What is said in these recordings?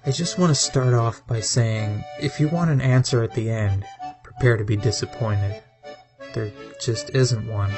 I just want to start off by saying, if you want an answer at the end, prepare to be disappointed. There just isn't one.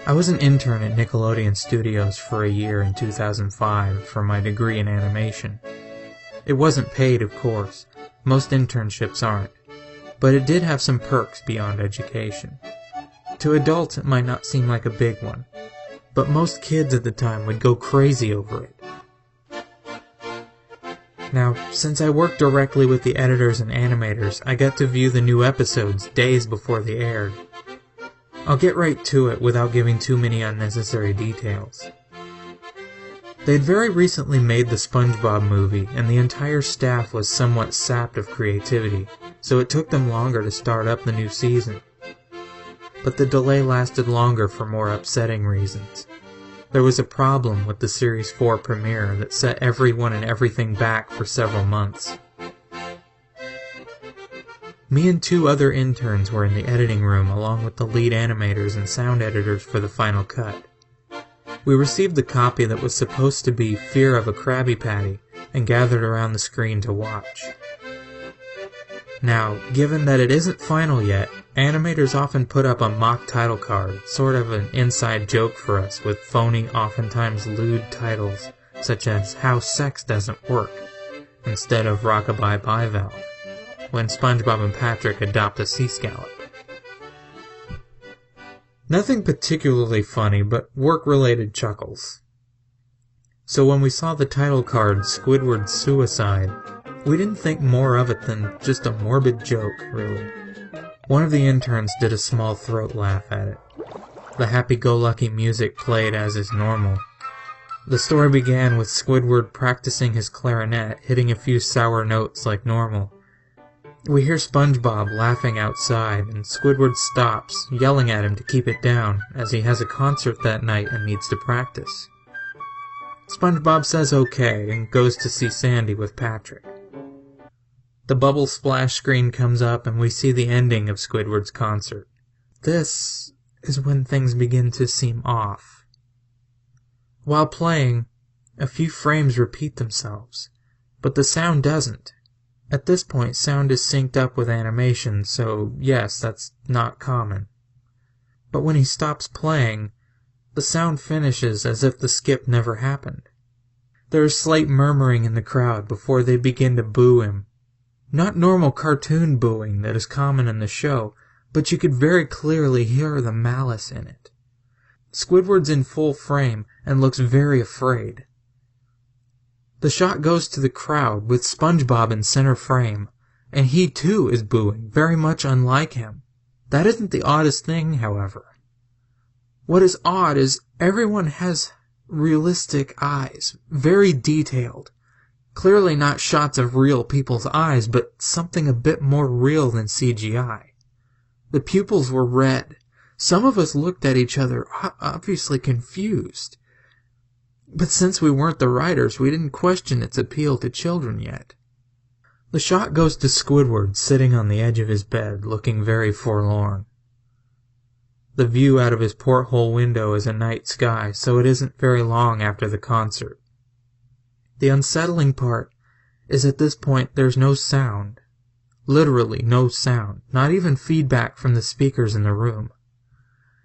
I was an intern at Nickelodeon Studios for a year in 2005 for my degree in animation. It wasn't paid, of course. Most internships aren't. But it did have some perks beyond education. To adults it might not seem like a big one, but most kids at the time would go crazy over it. Now, since I worked directly with the editors and animators, I got to view the new episodes days before they aired. I'll get right to it without giving too many unnecessary details. They'd very recently made the SpongeBob movie, and the entire staff was somewhat sapped of creativity, so it took them longer to start up the new season. But the delay lasted longer for more upsetting reasons. There was a problem with the Series 4 premiere that set everyone and everything back for several months. Me and 2 other interns were in the editing room along with the lead animators and sound editors for the final cut. We received the copy that was supposed to be Fear of a Krabby Patty and gathered around the screen to watch. Now, given that it isn't final yet, animators often put up a mock title card, sort of an inside joke for us, with phony, oftentimes lewd titles, such as How Sex Doesn't Work, instead of Rockabye Bivalve, when SpongeBob and Patrick adopt a sea scallop. Nothing particularly funny, but work-related chuckles. So when we saw the title card, Squidward's Suicide, we didn't think more of it than just a morbid joke, really. One of the interns did a small throat laugh at it. The happy-go-lucky music played as is normal. The story began with Squidward practicing his clarinet, hitting a few sour notes like normal. We hear SpongeBob laughing outside, and Squidward stops, yelling at him to keep it down, as he has a concert that night and needs to practice. SpongeBob says okay, and goes to see Sandy with Patrick. The bubble splash screen comes up and we see the ending of Squidward's concert. This is when things begin to seem off. While playing, a few frames repeat themselves, but the sound doesn't. At this point, sound is synced up with animation, so yes, that's not common. But when he stops playing, the sound finishes as if the skip never happened. There is slight murmuring in the crowd before they begin to boo him. Not normal cartoon booing that is common in the show, but you could very clearly hear the malice in it. Squidward's in full frame and looks very afraid. The shot goes to the crowd with SpongeBob in center frame, and he too is booing, very much unlike him. That isn't the oddest thing, however. What is odd is everyone has realistic eyes, very detailed. Clearly not shots of real people's eyes, but something a bit more real than CGI. The pupils were red. Some of us looked at each other, obviously confused. But since we weren't the writers, we didn't question its appeal to children yet. The shot goes to Squidward sitting on the edge of his bed, looking very forlorn. The view out of his porthole window is a night sky, so it isn't very long after the concert. The unsettling part is at this point there's no sound. Literally no sound, not even feedback from the speakers in the room.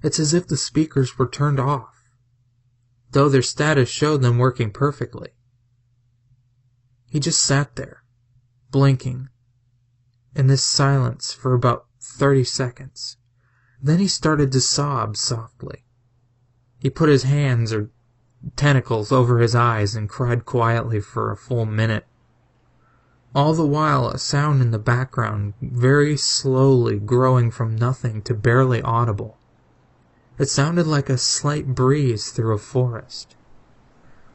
It's as if the speakers were turned off, though their status showed them working perfectly. He just sat there, blinking, in this silence for about 30 seconds. Then he started to sob softly. He put his hands or tentacles over his eyes and cried quietly for a full minute. All the while, a sound in the background, very slowly growing from nothing to barely audible. It sounded like a slight breeze through a forest.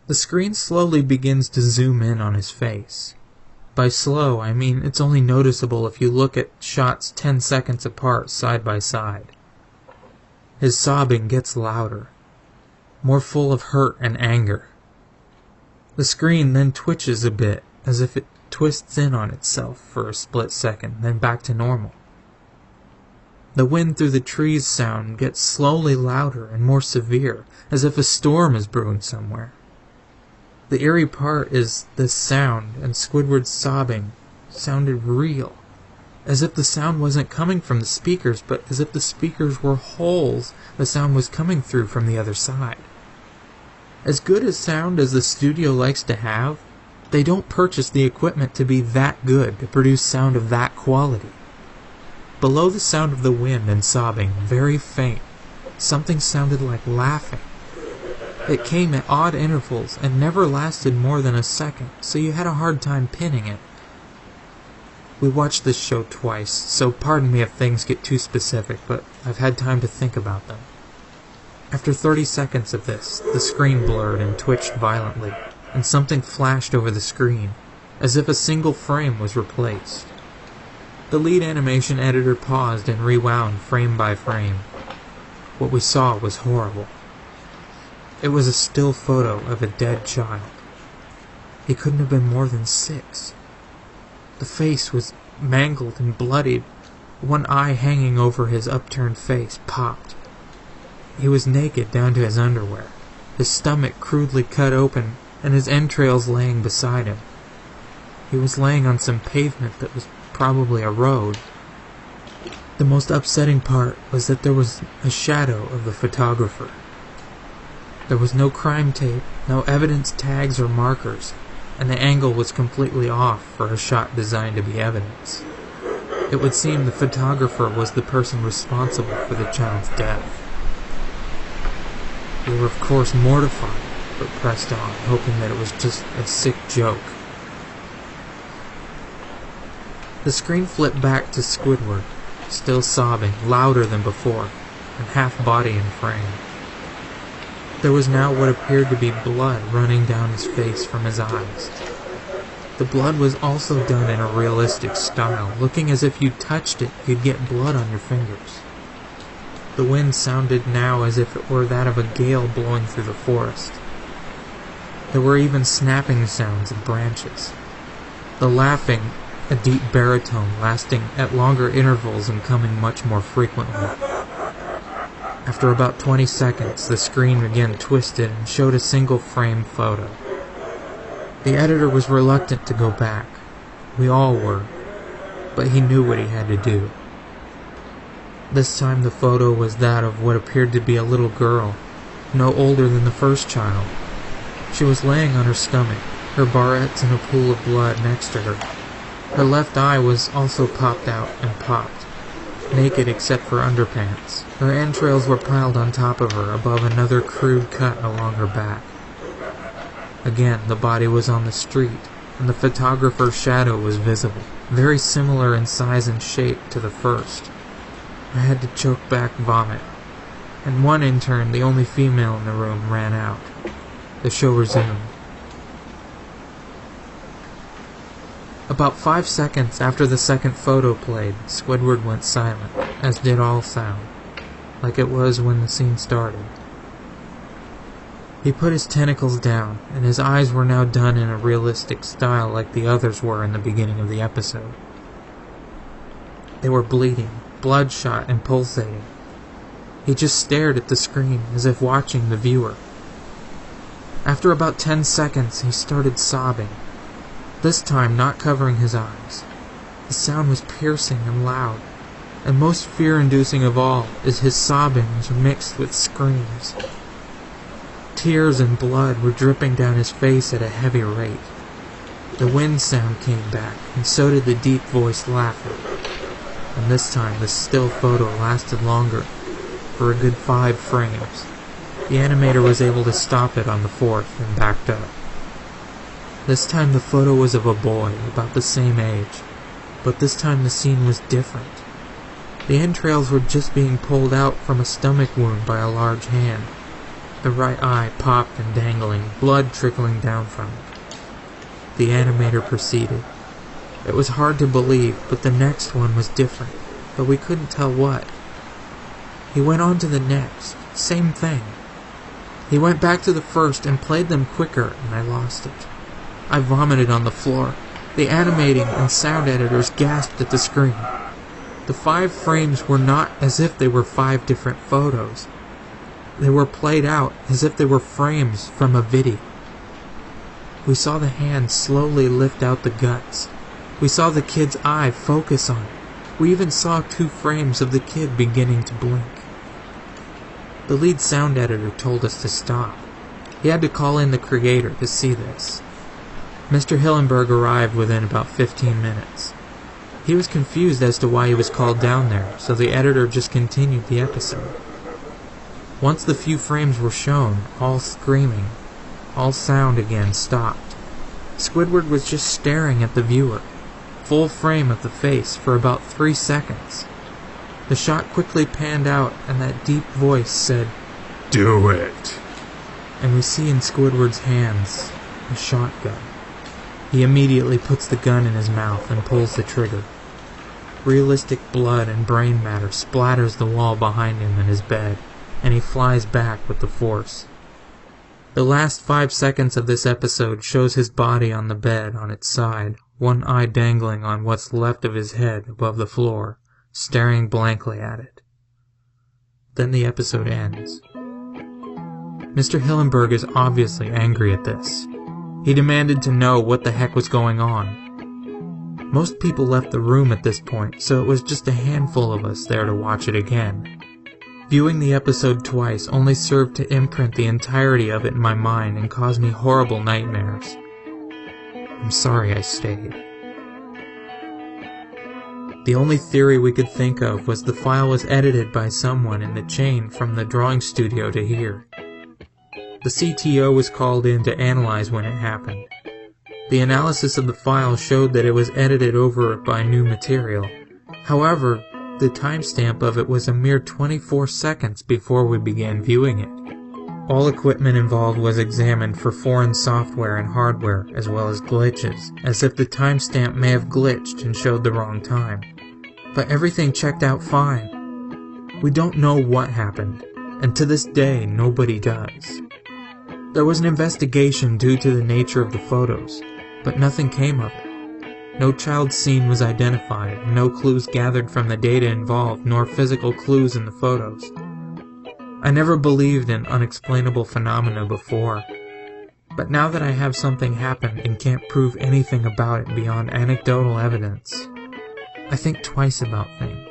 The screen slowly begins to zoom in on his face. By slow, I mean it's only noticeable if you look at shots 10 seconds apart side by side. His sobbing gets louder, more full of hurt and anger. The screen then twitches a bit, as if it twists in on itself for a split second, then back to normal. The wind through the trees sound gets slowly louder and more severe, as if a storm is brewing somewhere. The eerie part is this sound, and Squidward's sobbing sounded real. As if the sound wasn't coming from the speakers, but as if the speakers were holes the sound was coming through from the other side. As good a sound as the studio likes to have, they don't purchase the equipment to be that good to produce sound of that quality. Below the sound of the wind and sobbing, very faint, something sounded like laughing. It came at odd intervals and never lasted more than a second, so you had a hard time pinning it. We watched this show twice, so pardon me if things get too specific, but I've had time to think about them. After 30 seconds of this, the screen blurred and twitched violently, and something flashed over the screen, as if a single frame was replaced. The lead animation editor paused and rewound frame by frame. What we saw was horrible. It was a still photo of a dead child. He couldn't have been more than 6. The face was mangled and bloodied. One eye hanging over his upturned face popped. He was naked down to his underwear, his stomach crudely cut open, and his entrails laying beside him. He was laying on some pavement that was probably a road. The most upsetting part was that there was a shadow of the photographer. There was no crime tape, no evidence tags or markers, and the angle was completely off for a shot designed to be evidence. It would seem the photographer was the person responsible for the child's death. We were of course mortified, but pressed on, hoping that it was just a sick joke. The screen flipped back to Squidward, still sobbing, louder than before, and half body in frame. There was now what appeared to be blood running down his face from his eyes. The blood was also done in a realistic style, looking as if you touched it, you'd get blood on your fingers. The wind sounded now as if it were that of a gale blowing through the forest. There were even snapping sounds of branches. The laughing, a deep baritone lasting at longer intervals and coming much more frequently. After about 20 seconds, the screen again twisted and showed a single frame photo. The editor was reluctant to go back. We all were, but he knew what he had to do. This time the photo was that of what appeared to be a little girl, no older than the first child. She was laying on her stomach, her barrettes in a pool of blood next to her. Her left eye was also popped out and popped, naked except for underpants. Her entrails were piled on top of her above another crude cut along her back. Again, the body was on the street, and the photographer's shadow was visible, very similar in size and shape to the first. I had to choke back vomit, and one intern, the only female in the room, ran out. The show resumed. About 5 seconds after the second photo played, Squidward went silent, as did all sound, like it was when the scene started. He put his tentacles down, and his eyes were now done in a realistic style like the others were in the beginning of the episode. They were bleeding, bloodshot and pulsating. He just stared at the screen as if watching the viewer. After about 10 seconds, he started sobbing, this time not covering his eyes. The sound was piercing and loud, and most fear-inducing of all is his sobbing was mixed with screams. Tears and blood were dripping down his face at a heavy rate. The wind sound came back, and so did the deep-voiced laughing. And this time the still photo lasted longer, for a good 5 frames. The animator was able to stop it on the 4th and backed up. This time the photo was of a boy, about the same age, but this time the scene was different. The entrails were just being pulled out from a stomach wound by a large hand. The right eye popped and dangling, blood trickling down from it. The animator proceeded. It was hard to believe, but the next one was different, but we couldn't tell what. He went on to the next, same thing. He went back to the first and played them quicker, and I lost it. I vomited on the floor. The animating and sound editors gasped at the screen. The 5 frames were not as if they were 5 different photos. They were played out as if they were frames from a video. We saw the hand slowly lift out the guts. We saw the kid's eye focus on it. We even saw 2 frames of the kid beginning to blink. The lead sound editor told us to stop. He had to call in the creator to see this. Mr. Hillenberg arrived within about 15 minutes. He was confused as to why he was called down there, so the editor just continued the episode. Once the few frames were shown, all screaming, all sound again stopped. Squidward was just staring at the viewer, full frame of the face, for about 3 seconds. The shot quickly panned out, and that deep voice said, "Do it!" And we see in Squidward's hands a shotgun. He immediately puts the gun in his mouth and pulls the trigger. Realistic blood and brain matter splatters the wall behind him in his bed, and he flies back with the force. The last 5 seconds of this episode shows his body on the bed on its side, one eye dangling on what's left of his head above the floor, staring blankly at it. Then the episode ends. Mr. Hillenberg is obviously angry at this. He demanded to know what the heck was going on. Most people left the room at this point, so it was just a handful of us there to watch it again. Viewing the episode twice only served to imprint the entirety of it in my mind and cause me horrible nightmares. I'm sorry I stayed. The only theory we could think of was the file was edited by someone in the chain from the drawing studio to here. The CTO was called in to analyze when it happened. The analysis of the file showed that it was edited over by new material. However, the timestamp of it was a mere 24 seconds before we began viewing it. All equipment involved was examined for foreign software and hardware, as well as glitches, as if the timestamp may have glitched and showed the wrong time. But everything checked out fine. We don't know what happened, and to this day nobody does. There was an investigation due to the nature of the photos, but nothing came of it. No child scene was identified, no clues gathered from the data involved, nor physical clues in the photos. I never believed in unexplainable phenomena before, but now that I have something happen and can't prove anything about it beyond anecdotal evidence, I think twice about things.